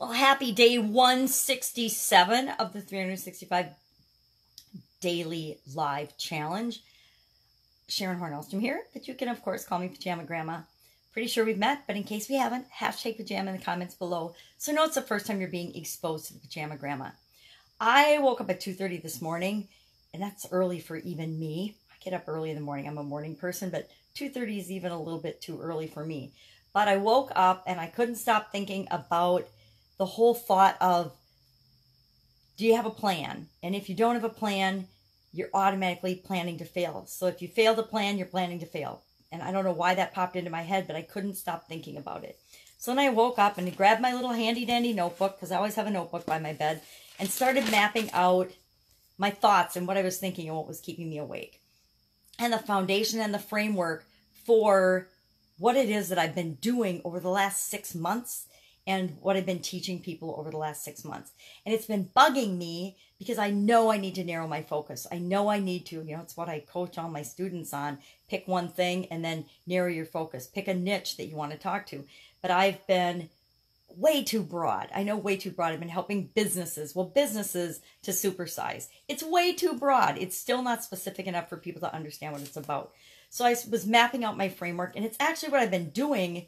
Well, happy day 167 of the 365 daily live challenge. Sharon Horne-Ellstrom here, but you can of course call me Pajama Grandma. Pretty sure we've met, but in case we haven't, hashtag pajama in the comments below so know it's the first time you're being exposed to the Pajama Grandma. I woke up at 2:30 this morning, and that's early for even me. I get up early in the morning. I'm a morning person, but 2:30 is even a little bit too early for me. But I woke up and I couldn't stop thinking about the whole thought of, do you have a plan? And if you don't have a plan, you're automatically planning to fail. So if you fail to plan, you're planning to fail. And I don't know why that popped into my head, but I couldn't stop thinking about it. So then I woke up and grabbed my little handy dandy notebook, because I always have a notebook by my bed, and started mapping out my thoughts and what I was thinking and what was keeping me awake. And the foundation and the framework for what it is that I've been doing over the last 6 months and what I've been teaching people over the last 6 months. And it's been bugging me because I know I need to narrow my focus. I know I need to, it's what I coach all my students on. Pick one thing and then narrow your focus. Pick a niche that you want to talk to. But I've been way too broad. I know way too broad. I've been helping businesses. Well, businesses to supersize. It's way too broad. It's still not specific enough for people to understand what it's about. So I was mapping out my framework, and it's actually what I've been doing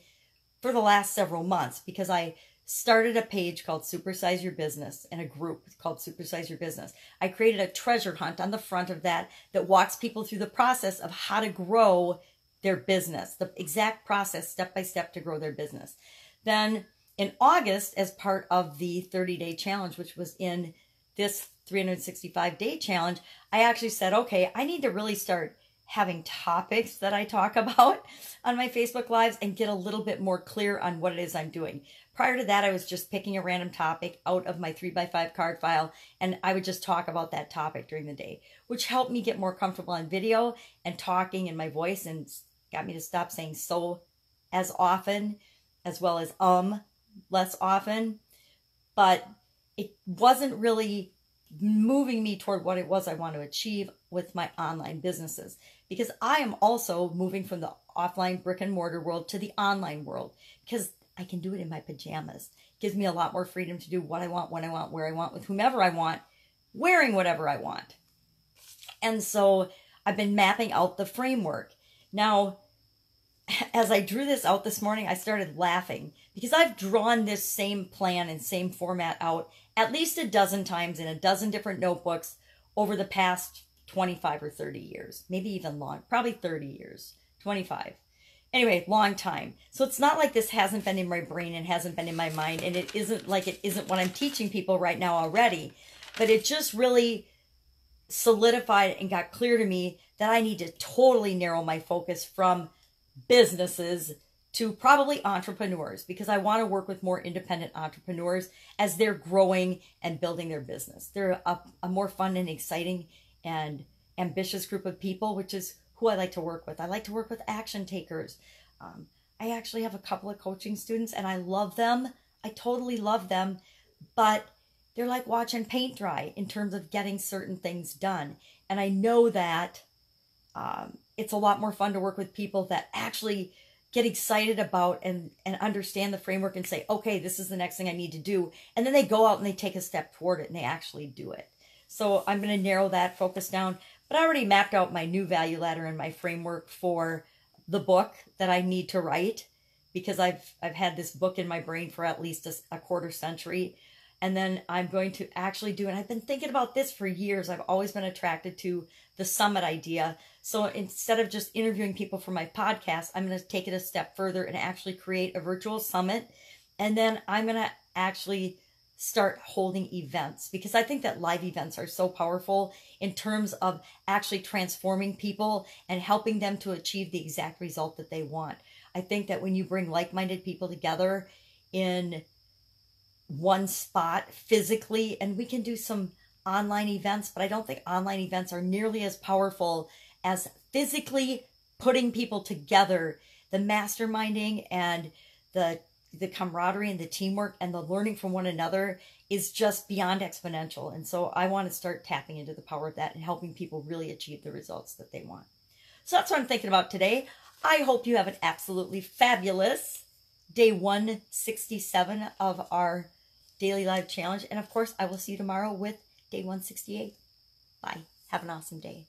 for the last several months, because I started a page called Supersize Your Business and a group called Supersize Your Business. I created a treasure hunt on the front of that walks people through the process of how to grow their business, the exact process step by step to grow their business. Then in August, as part of the 30-day challenge, which was in this 365-day challenge, I actually said, okay, I need to really start having topics that I talk about on my Facebook Lives and get a little bit more clear on what it is I'm doing. Prior to that, I was just picking a random topic out of my 3x5 card file, and I would just talk about that topic during the day, which helped me get more comfortable on video and talking in my voice, and got me to stop saying so as often, as well as less often. But it wasn't really moving me toward what it was I want to achieve with my online businesses, because I am also moving from the offline brick and mortar world to the online world, because I can do it in my pajamas. It gives me a lot more freedom to do what I want, when I want, where I want, with whomever I want, wearing whatever I want. And so I've been mapping out the framework. Now, as I drew this out this morning, I started laughing, because I've drawn this same plan and same format out at least a dozen times in a dozen different notebooks over the past 25 or 30 years, maybe even long, probably 30 years, 25. Anyway, long time. So it's not like this hasn't been in my brain and hasn't been in my mind, and it isn't like it isn't what I'm teaching people right now already, but it just really solidified and got clear to me that I need to totally narrow my focus from businesses to probably entrepreneurs, because I want to work with more independent entrepreneurs as they're growing and building their business. They're a more fun and exciting and ambitious group of people, which is who I like to work with. I like to work with action takers. I actually have a couple of coaching students, and I love them. I totally love them, but they're like watching paint dry in terms of getting certain things done. And I know that it's a lot more fun to work with people that actually get excited about and understand the framework and say, okay, this is the next thing I need to do. And then they go out and they take a step toward it and they actually do it. So I'm going to narrow that focus down. But I already mapped out my new value ladder and my framework for the book that I need to write, because I've had this book in my brain for at least a quarter century. And then I'm going to actually do, and I've been thinking about this for years. I've always been attracted to the summit idea. So instead of just interviewing people for my podcast, I'm going to take it a step further and actually create a virtual summit. And then I'm going to actually start holding events, because I think that live events are so powerful in terms of actually transforming people and helping them to achieve the exact result that they want. I think that when you bring like-minded people together in one spot physically, and we can do some online events, but I don't think online events are nearly as powerful as physically putting people together. The masterminding and the camaraderie and the teamwork and the learning from one another is just beyond exponential. And so I want to start tapping into the power of that and helping people really achieve the results that they want. So that's what I'm thinking about today. I hope you have an absolutely fabulous day 167 of our daily live challenge. And of course, I will see you tomorrow with day 168. Bye. Have an awesome day.